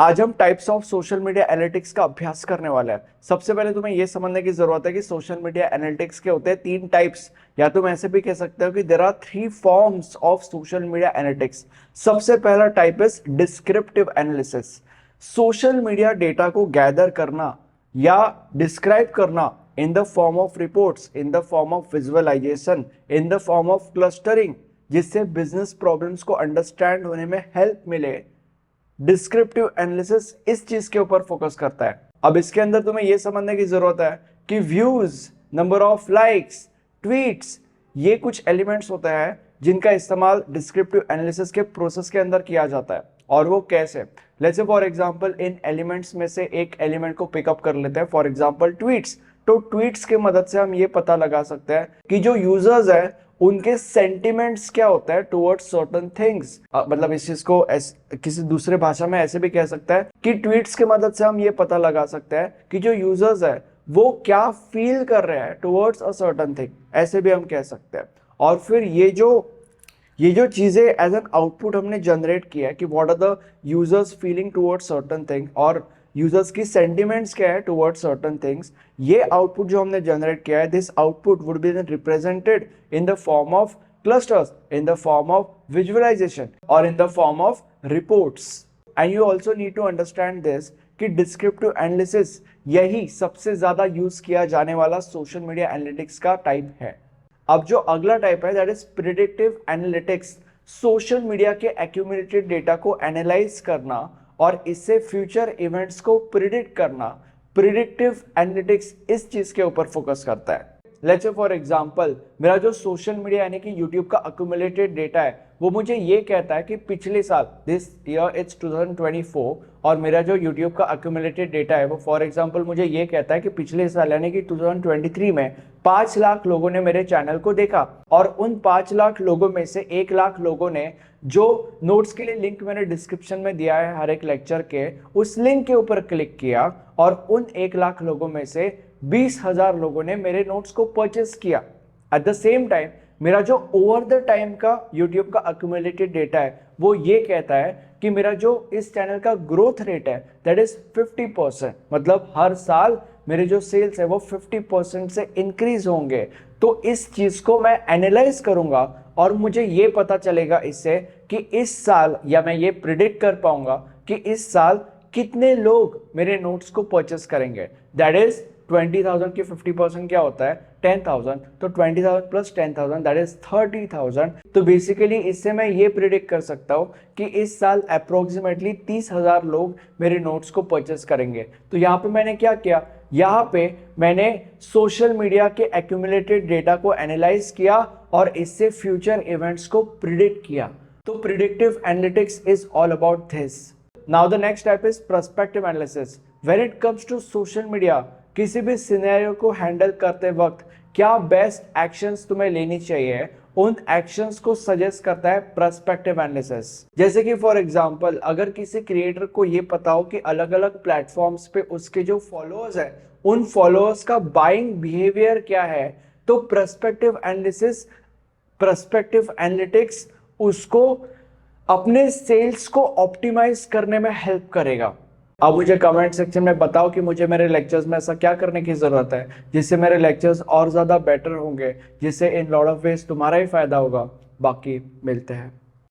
आज हम types of social media analytics का अभ्यास करने वाले हैं। सबसे पहले तुम्हें यह समझने की जरूरत है कि सोशल मीडिया एनालिटिक्स के होते हैं तीन टाइप्स, या तुम ऐसे भी कह सकते हो कि there are three forms of social media analytics. सबसे पहला type is descriptive analysis. Social media data को गैदर करना या डिस्क्राइब करना in the form of reports, in the form of visualisation, in the form of clustering, जिससे business problems को understand होने में हेल्प मिले। डिस्क्रिप्टिव एनालिसिस इस चीज के ऊपर फोकस करता है। अब इसके अंदर तुम्हें यह समझने की जरूरत है कि views, number of likes, tweets, ये कुछ एलिमेंट्स होते हैं जिनका इस्तेमाल डिस्क्रिप्टिव एनालिसिस के प्रोसेस के अंदर किया जाता है। और वो कैसे? Let's say for example in elements में से एक एलिमेंट को पिकअप कर लेते हैं, फॉर एग्जांपल ट्वीट्स। तो ट्वीट्स के मदद से हम ये पता लगा सकते हैं कि जो यूजर्स है उनके सेंटिमेंट्स क्या होता है टुवर्ड्स सर्टेन थिंग्स। मतलब इस चीज को किसी दूसरे भाषा में ऐसे भी कह सकता है कि ट्वीट्स के मदद से हम ये पता लगा सकते हैं कि जो यूजर्स है वो क्या फील कर रहे हैं टुवर्ड्स अ सर्टेन थिंग, ऐसे भी हम कह सकते हैं। और फिर ये जो चीजें एज एन आउटपुट हमने जनरेट किया है कि what are the users feeling towards certain thing और यूजर्स की सेंटिमेंट्स क्या है टुवर्ड्स सर्टेन थिंग्स, ये आउटपुट जो हमने जनरेट किया है, this output would be represented in the form of clusters, in the form of visualisation और in the form of reports. And you also need to understand this कि descriptive analysis यही सबसे ज्यादा use किया जाने वाला सोशल मीडिया एनालिटिक्स का type है। अब जो अगला टाइप है that is predictive analytics. Social media के एक्यूमुलेटेड डेटा को एनालाइज करना और इससे फ्यूचर इवेंट्स को प्रिडिक्ट करना। प्रिडिक्टिव एनालिटिक्स इस चीज के ऊपर फोकस करता है। लेट्स से फॉर एग्जांपल मेरा जो सोशल मीडिया यानी कि यूट्यूब का एक्यूमुलेटेड डेटा है वो मुझे ये कहता है कि पिछले साल दिस ईयर इट्स 2024 और मेरा जो यूट्यूब का एक्यूमुलेटेड डेटा है वो फॉर एग्जांपल मुझे ये कहता है कि पिछले साल यानी कि 2023 में 5 लाख लोगों ने मेरे चैनल को देखा और उन 5 लाख लोगों में से 1 लाख लोगों ने जो नोट्स के लिए लिंक मैंने डिस्क्रिप्शन में दिया है हर एक लेक्चर के, उस लिंक के ऊपर क्लिक किया और उन 1 लाख लोगों में से 20,000 लोगों ने मेरे नोट्स को परचेस किया। एट द सेम टाइम मेरा जो ओवर द टाइम का YouTube का एक्यूमुलेटेड डेटा है वो ये कहता है कि मेरा जो इस चैनल का ग्रोथ रेट है दैट इज 50%, मतलब हर साल मेरे जो सेल्स है वो 50% से इंक्रीज होंगे। तो इस चीज को मैं एनालाइज करूंगा और मुझे ये पता चलेगा इससे कि इस साल, या मैं ये प्रिडिक्ट कर पाऊंगा कि इस साल कितने लोग मेरे नोट्स को परचेस करेंगे। दैट इज 20,000 की 50% क्या होता है 10,000, तो 20,000 प्लस 10,000 दैट इज 30,000। तो बेसिकली इससे मैं ये प्रिडिक्ट कर सकता हूँ कि इस साल अप्रोक्सीमेटली 30,000 लोग मेरे नोट्स को परचेस करेंगे। तो यहाँ पे मैंने क्या किया, यहाँ पे मैंने सोशल मीडिया के एक्यूमुलेटेड डेटा को एनालाइज किया और इससे फ्यूचर इवेंट्स को प्रिडिक्ट किया। तो predictive analytics is all about this. Now the next type is perspective analysis. When it comes to social media, किसी भी सिनेरियो को हैंडल करते वक्त क्या बेस्ट एक्शंस तुम्हें लेनी चाहिए, उन एक्शंस को सजेस्ट करता है पर्सपेक्टिव एनालिसिस। जैसे कि फॉर एग्जांपल अगर किसी क्रिएटर को ये पता हो कि अलग अलग प्लेटफॉर्म्स पे उसके जो फॉलोअर्स है उन फॉलोअर्स का बाइंग बिहेवियर क्या है, तो पर्सपेक्टिव एनालिसिस, पर्सपेक्टिव एनालिटिक्स उसको अपने सेल्स को ऑप्टिमाइज करने में हेल्प करेगा। अब मुझे कमेंट सेक्शन में बताओ कि मुझे मेरे लेक्चर्स में ऐसा क्या करने की जरूरत है जिससे मेरे लेक्चर्स और ज्यादा बेटर होंगे, जिससे इन लॉट ऑफ वेज तुम्हारा ही फायदा होगा। बाकी मिलते हैं।